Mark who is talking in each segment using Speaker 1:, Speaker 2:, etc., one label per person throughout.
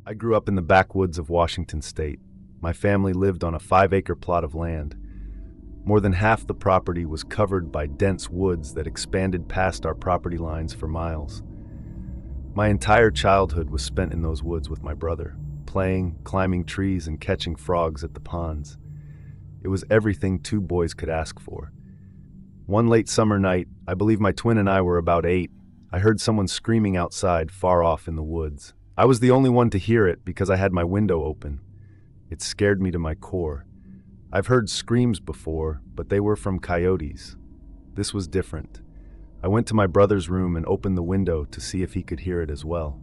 Speaker 1: I grew up in the backwoods of Washington state. My family lived on a 5-acre plot of land. More than half the property was covered by dense woods that expanded past our property lines for miles. My entire childhood was spent in those woods with my brother, playing, climbing trees, and catching frogs at the ponds. It was everything two boys could ask for. One late summer night, I believe my twin and I were about 8, I heard someone screaming outside far off in the woods. I was the only one to hear it because I had my window open. It scared me to my core. I've heard screams before, but they were from coyotes. This was different. I went to my brother's room and opened the window to see if he could hear it as well.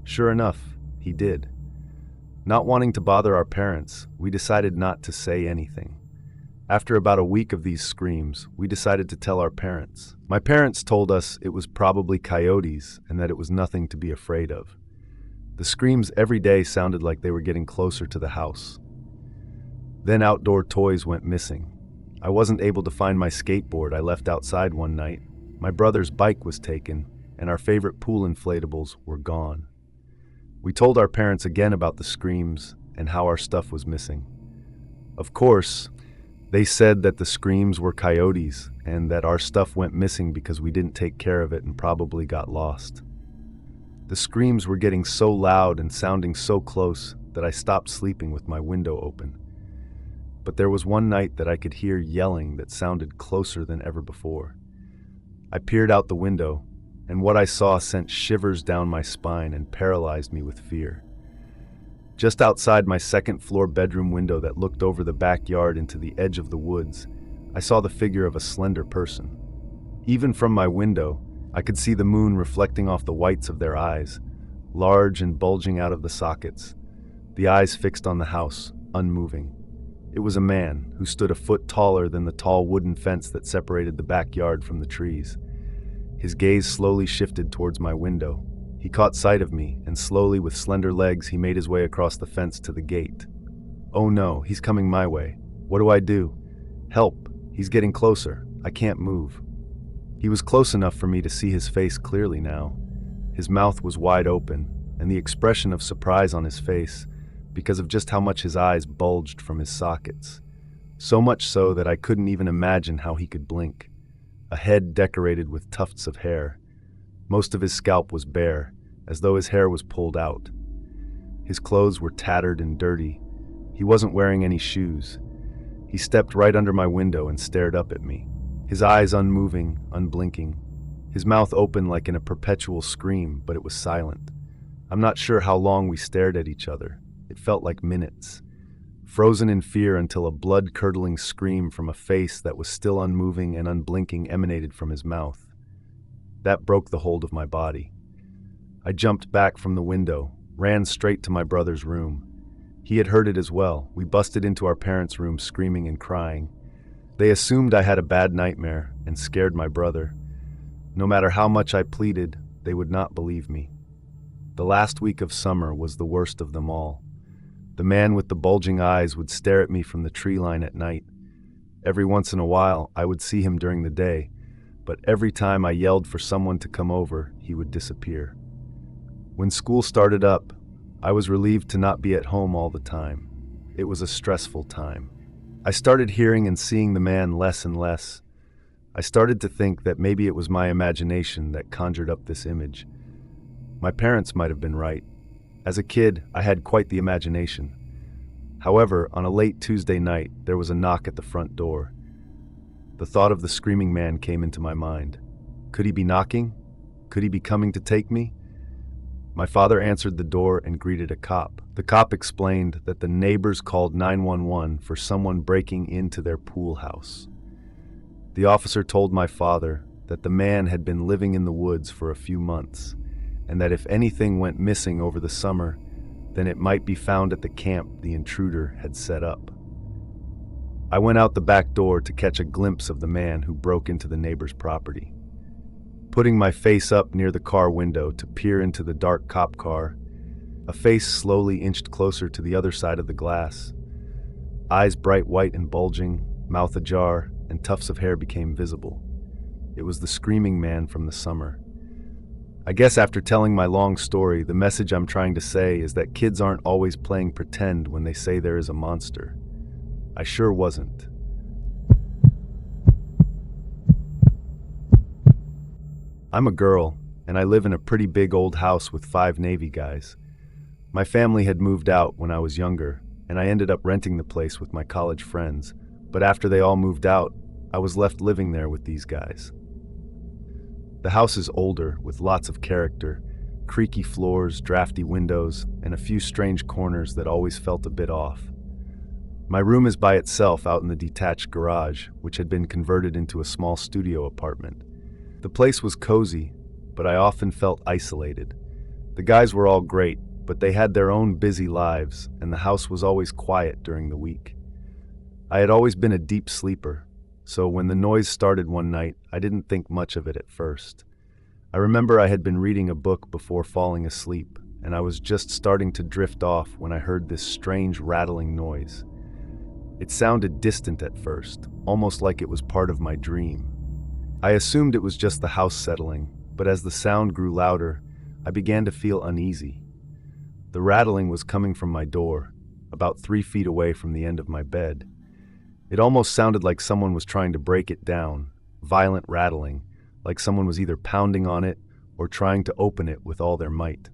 Speaker 1: Sure enough, he did. Not wanting to bother our parents, we decided not to say anything. After about a week of these screams, we decided to tell our parents. My parents told us it was probably coyotes and that it was nothing to be afraid of. The screams every day sounded like they were getting closer to the house. Then outdoor toys went missing. I wasn't able to find my skateboard I left outside one night. My brother's bike was taken, and our favorite pool inflatables were gone. We told our parents again about the screams and how our stuff was missing. Of course, they said that the screams were coyotes and that our stuff went missing because we didn't take care of it and probably got lost. The screams were getting so loud and sounding so close that I stopped sleeping with my window open. But there was one night that I could hear yelling that sounded closer than ever before. I peered out the window, and what I saw sent shivers down my spine and paralyzed me with fear. Just outside my second-floor bedroom window that looked over the backyard into the edge of the woods, I saw the figure of a slender person. Even from my window, I could see the moon reflecting off the whites of their eyes, large and bulging out of the sockets, the eyes fixed on the house, unmoving. It was a man who stood a foot taller than the tall wooden fence that separated the backyard from the trees. His gaze slowly shifted towards my window. He caught sight of me, and slowly with slender legs he made his way across the fence to the gate. Oh no, he's coming my way. What do I do? Help! He's getting closer. I can't move. He was close enough for me to see his face clearly now. His mouth was wide open, and the expression of surprise on his face, because of just how much his eyes bulged from his sockets. So much so that I couldn't even imagine how he could blink. A head decorated with tufts of hair. Most of his scalp was bare, as though his hair was pulled out. His clothes were tattered and dirty. He wasn't wearing any shoes. He stepped right under my window and stared up at me, his eyes unmoving, unblinking. His mouth open like in a perpetual scream, but it was silent. I'm not sure how long we stared at each other. It felt like minutes, frozen in fear until a blood-curdling scream from a face that was still unmoving and unblinking emanated from his mouth. That broke the hold of my body. I jumped back from the window, ran straight to my brother's room. He had heard it as well. We busted into our parents' room screaming and crying. They assumed I had a bad nightmare and scared my brother. No matter how much I pleaded, they would not believe me. The last week of summer was the worst of them all. The man with the bulging eyes would stare at me from the tree line at night. Every once in a while, I would see him during the day, but every time I yelled for someone to come over, he would disappear. When school started up, I was relieved to not be at home all the time. It was a stressful time. I started hearing and seeing the man less and less. I started to think that maybe it was my imagination that conjured up this image. My parents might have been right. As a kid, I had quite the imagination. However, on a late Tuesday night, there was a knock at the front door. The thought of the screaming man came into my mind. Could he be knocking? Could he be coming to take me? My father answered the door and greeted a cop. The cop explained that the neighbors called 911 for someone breaking into their pool house. The officer told my father that the man had been living in the woods for a few months, and that if anything went missing over the summer, then it might be found at the camp the intruder had set up. I went out the back door to catch a glimpse of the man who broke into the neighbor's property. Putting my face up near the car window to peer into the dark cop car, a face slowly inched closer to the other side of the glass. Eyes bright white and bulging, mouth ajar, and tufts of hair became visible. It was the screaming man from the summer. I guess after telling my long story, the message I'm trying to say is that kids aren't always playing pretend when they say there is a monster. I sure wasn't. I'm a girl, and I live in a pretty big old house with 5 Navy guys. My family had moved out when I was younger, and I ended up renting the place with my college friends. But after they all moved out, I was left living there with these guys. The house is older, with lots of character, creaky floors, drafty windows, and a few strange corners that always felt a bit off. My room is by itself out in the detached garage, which had been converted into a small studio apartment. The place was cozy, but I often felt isolated. The guys were all great, but they had their own busy lives, and the house was always quiet during the week. I had always been a deep sleeper, so when the noise started one night, I didn't think much of it at first. I remember I had been reading a book before falling asleep, and I was just starting to drift off when I heard this strange rattling noise. It sounded distant at first, almost like it was part of my dream. I assumed it was just the house settling, but as the sound grew louder, I began to feel uneasy. The rattling was coming from my door, about 3 feet away from the end of my bed. It almost sounded like someone was trying to break it down, violent rattling, like someone was either pounding on it or trying to open it with all their might.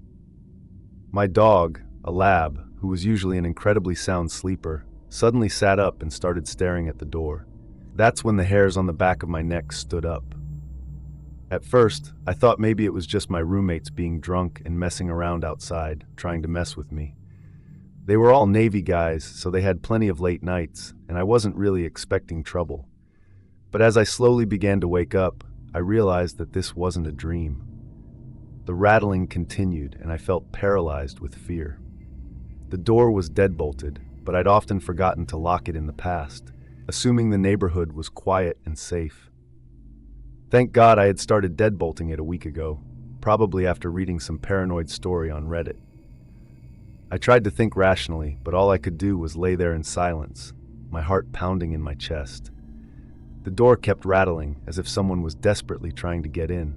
Speaker 1: My dog, a lab, who was usually an incredibly sound sleeper, suddenly sat up and started staring at the door. That's when the hairs on the back of my neck stood up. At first, I thought maybe it was just my roommates being drunk and messing around outside, trying to mess with me. They were all Navy guys, so they had plenty of late nights, and I wasn't really expecting trouble. But as I slowly began to wake up, I realized that this wasn't a dream. The rattling continued, and I felt paralyzed with fear. The door was deadbolted, but I'd often forgotten to lock it in the past, assuming the neighborhood was quiet and safe. Thank God I had started deadbolting it a week ago, probably after reading some paranoid story on Reddit. I tried to think rationally, but all I could do was lay there in silence, my heart pounding in my chest. The door kept rattling, as if someone was desperately trying to get in.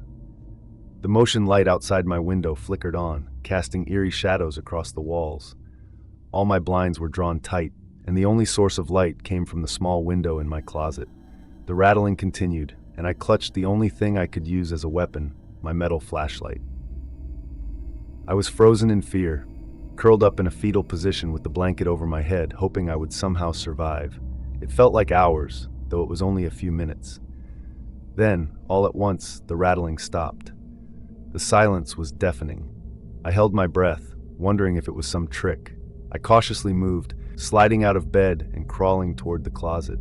Speaker 1: The motion light outside my window flickered on, casting eerie shadows across the walls. All my blinds were drawn tight, and the only source of light came from the small window in my closet. The rattling continued, and I clutched the only thing I could use as a weapon, my metal flashlight. I was frozen in fear, curled up in a fetal position with the blanket over my head, hoping I would somehow survive. It felt like hours, though it was only a few minutes. Then, all at once, the rattling stopped. The silence was deafening. I held my breath, wondering if it was some trick. I cautiously moved, sliding out of bed and crawling toward the closet.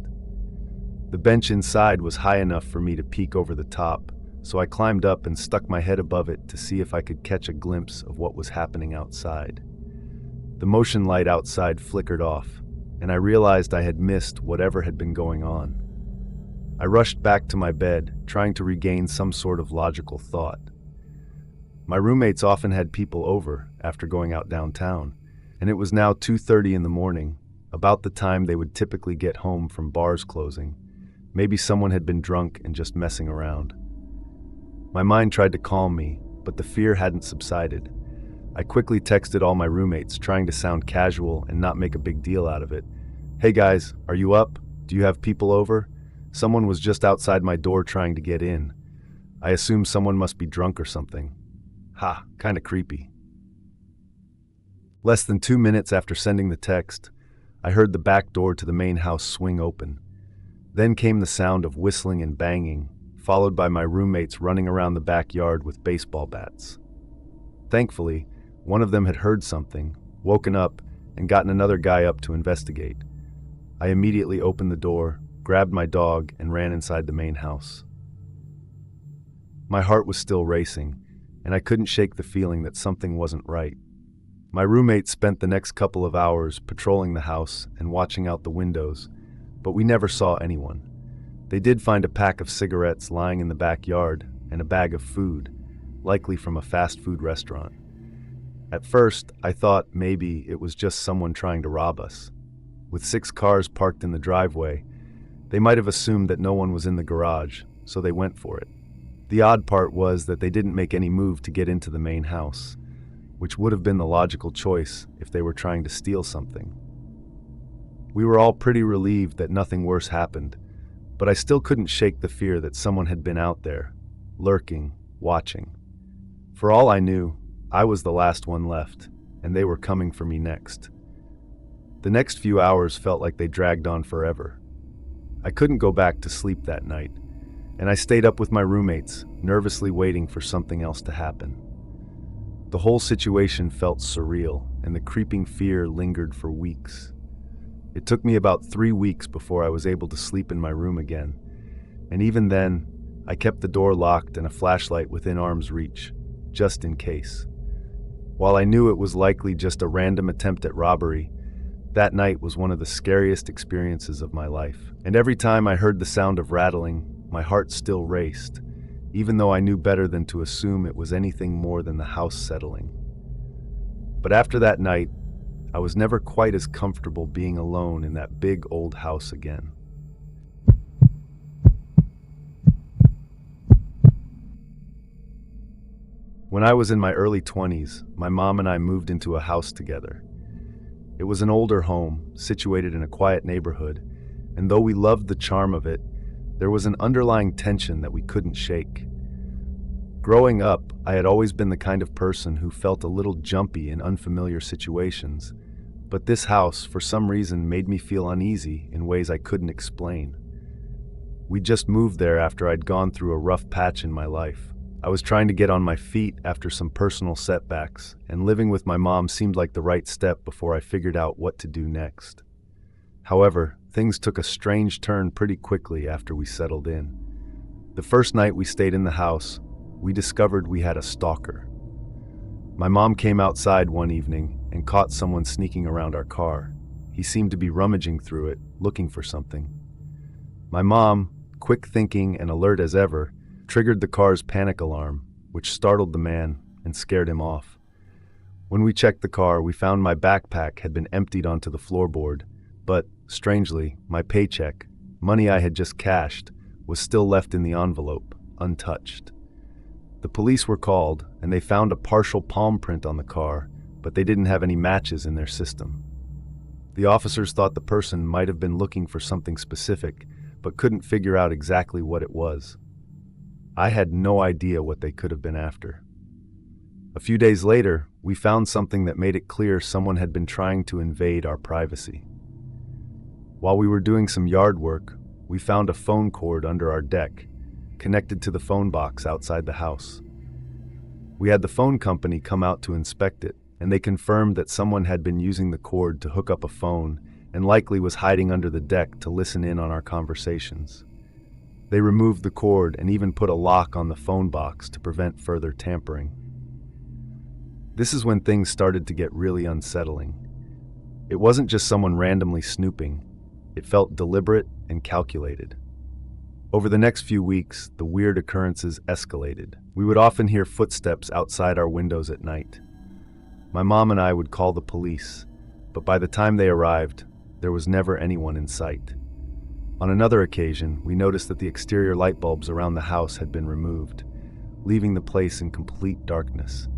Speaker 1: The bench inside was high enough for me to peek over the top, so I climbed up and stuck my head above it to see if I could catch a glimpse of what was happening outside. The motion light outside flickered off, and I realized I had missed whatever had been going on. I rushed back to my bed, trying to regain some sort of logical thought. My roommates often had people over after going out downtown, and it was now 2:30 in the morning, about the time they would typically get home from bars closing. Maybe someone had been drunk and just messing around. My mind tried to calm me, but the fear hadn't subsided. I quickly texted all my roommates, trying to sound casual and not make a big deal out of it. "Hey guys, are you up? Do you have people over? Someone was just outside my door trying to get in. I assume someone must be drunk or something. Ha, kinda creepy." Less than 2 minutes after sending the text, I heard the back door to the main house swing open. Then came the sound of whistling and banging, followed by my roommates running around the backyard with baseball bats. Thankfully, one of them had heard something, woken up, and gotten another guy up to investigate. I immediately opened the door, grabbed my dog, and ran inside the main house. My heart was still racing, and I couldn't shake the feeling that something wasn't right. My roommate spent the next couple of hours patrolling the house and watching out the windows, but we never saw anyone. They did find a pack of cigarettes lying in the backyard and a bag of food, likely from a fast food restaurant. At first, I thought maybe it was just someone trying to rob us. With 6 cars parked in the driveway, they might have assumed that no one was in the garage, so they went for it. The odd part was that they didn't make any move to get into the main house, which would have been the logical choice if they were trying to steal something. We were all pretty relieved that nothing worse happened, but I still couldn't shake the fear that someone had been out there, lurking, watching. For all I knew, I was the last one left, and they were coming for me next. The next few hours felt like they dragged on forever. I couldn't go back to sleep that night, and I stayed up with my roommates, nervously waiting for something else to happen. The whole situation felt surreal, and the creeping fear lingered for weeks. It took me about 3 weeks before I was able to sleep in my room again, and even then, I kept the door locked and a flashlight within arm's reach, just in case. While I knew it was likely just a random attempt at robbery, that night was one of the scariest experiences of my life. And every time I heard the sound of rattling, my heart still raced, even though I knew better than to assume it was anything more than the house settling. But after that night, I was never quite as comfortable being alone in that big old house again. When I was in my early 20s, my mom and I moved into a house together. It was an older home, situated in a quiet neighborhood, and though we loved the charm of it, there was an underlying tension that we couldn't shake. Growing up, I had always been the kind of person who felt a little jumpy in unfamiliar situations, but this house, for some reason, made me feel uneasy in ways I couldn't explain. We just moved there after I'd gone through a rough patch in my life. I was trying to get on my feet after some personal setbacks, and living with my mom seemed like the right step before I figured out what to do next. However, things took a strange turn pretty quickly after we settled in. The first night we stayed in the house, we discovered we had a stalker. My mom came outside one evening and caught someone sneaking around our car. He seemed to be rummaging through it, looking for something. My mom, quick thinking and alert as ever, triggered the car's panic alarm, which startled the man and scared him off. When we checked the car, we found my backpack had been emptied onto the floorboard, but, strangely, my paycheck, money I had just cashed, was still left in the envelope, untouched. The police were called, and they found a partial palm print on the car, but they didn't have any matches in their system. The officers thought the person might have been looking for something specific, but couldn't figure out exactly what it was. I had no idea what they could have been after. A few days later, we found something that made it clear someone had been trying to invade our privacy. While we were doing some yard work, we found a phone cord under our deck, connected to the phone box outside the house. We had the phone company come out to inspect it, and they confirmed that someone had been using the cord to hook up a phone and likely was hiding under the deck to listen in on our conversations. They removed the cord and even put a lock on the phone box to prevent further tampering. This is when things started to get really unsettling. It wasn't just someone randomly snooping. It felt deliberate and calculated. Over the next few weeks, the weird occurrences escalated. We would often hear footsteps outside our windows at night. My mom and I would call the police, but by the time they arrived, there was never anyone in sight. On another occasion, we noticed that the exterior light bulbs around the house had been removed, leaving the place in complete darkness.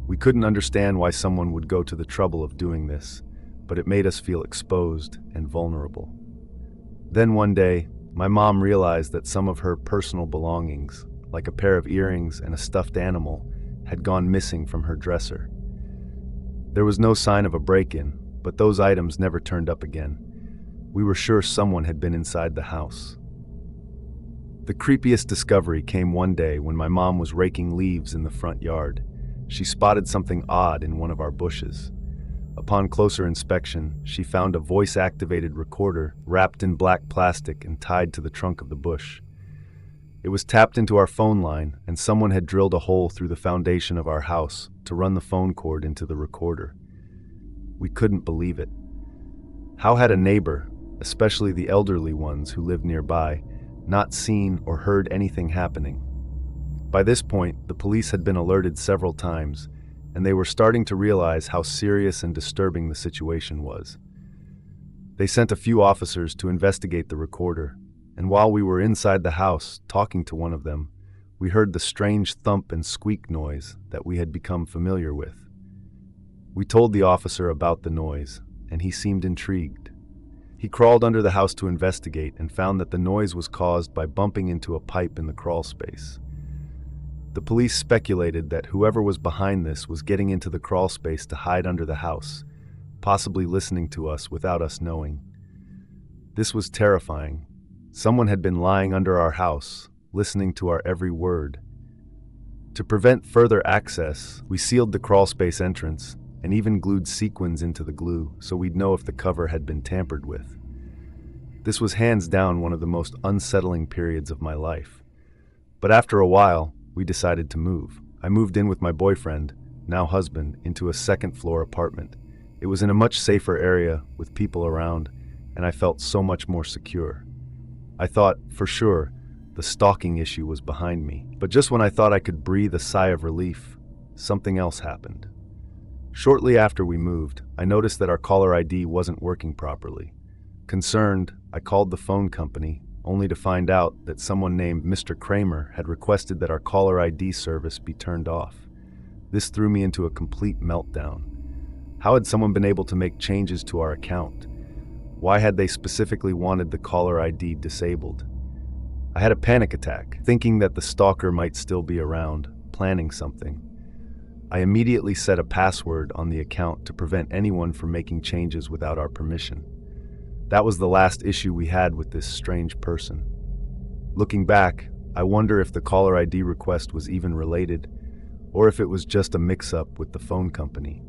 Speaker 1: We couldn't understand why someone would go to the trouble of doing this, but it made us feel exposed and vulnerable. Then one day, my mom realized that some of her personal belongings, like a pair of earrings and a stuffed animal, had gone missing from her dresser. There was no sign of a break-in, but those items never turned up again. We were sure someone had been inside the house. The creepiest discovery came one day when my mom was raking leaves in the front yard. She spotted something odd in one of our bushes. Upon closer inspection, she found a voice-activated recorder wrapped in black plastic and tied to the trunk of the bush. It was tapped into our phone line, and someone had drilled a hole through the foundation of our house to run the phone cord into the recorder. We couldn't believe it. How had a neighbor, especially the elderly ones who lived nearby, not seen or heard anything happening? By this point, the police had been alerted several times, and they were starting to realize how serious and disturbing the situation was. They sent a few officers to investigate the recorder, and while we were inside the house talking to one of them, We heard the strange thump and squeak noise that we had become familiar with. We told the officer about the noise, and he seemed intrigued. He crawled under the house to investigate and found that the noise was caused by bumping into a pipe in the crawl space. The police speculated that whoever was behind this was getting into the crawl space to hide under the house, possibly listening to us without us knowing. This was terrifying. Someone had been lying under our house, listening to our every word. To prevent further access, we sealed the crawl space entrance and even glued sequins into the glue so we'd know if the cover had been tampered with. This was hands down one of the most unsettling periods of my life. But after a while, we decided to move. I moved in with my boyfriend, now husband, into a second-floor apartment. It was in a much safer area with people around, and I felt so much more secure. I thought, for sure, the stalking issue was behind me. But just when I thought I could breathe a sigh of relief, something else happened. Shortly after we moved, I noticed that our caller ID wasn't working properly. Concerned, I called the phone company, only to find out that someone named Mr. Kramer had requested that our caller ID service be turned off. This threw me into a complete meltdown. How had someone been able to make changes to our account? Why had they specifically wanted the caller ID disabled? I had a panic attack, thinking that the stalker might still be around, planning something. I immediately set a password on the account to prevent anyone from making changes without our permission. That was the last issue we had with this strange person. Looking back, I wonder if the caller ID request was even related, or if it was just a mix-up with the phone company.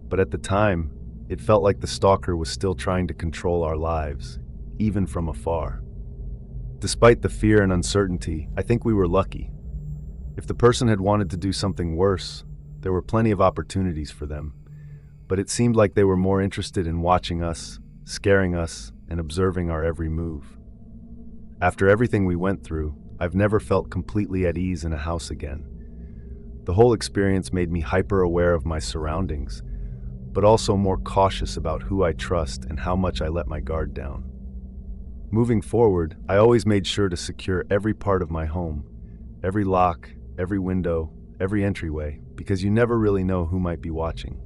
Speaker 1: But at the time, it felt like the stalker was still trying to control our lives, even from afar. Despite the fear and uncertainty, I think we were lucky. If the person had wanted to do something worse, there were plenty of opportunities for them. But it seemed like they were more interested in watching us, scaring us, and observing our every move. After everything we went through, I've never felt completely at ease in a house again. The whole experience made me hyper-aware of my surroundings, but also more cautious about who I trust and how much I let my guard down. Moving forward, I always made sure to secure every part of my home, every lock, every window, every entryway, because you never really know who might be watching.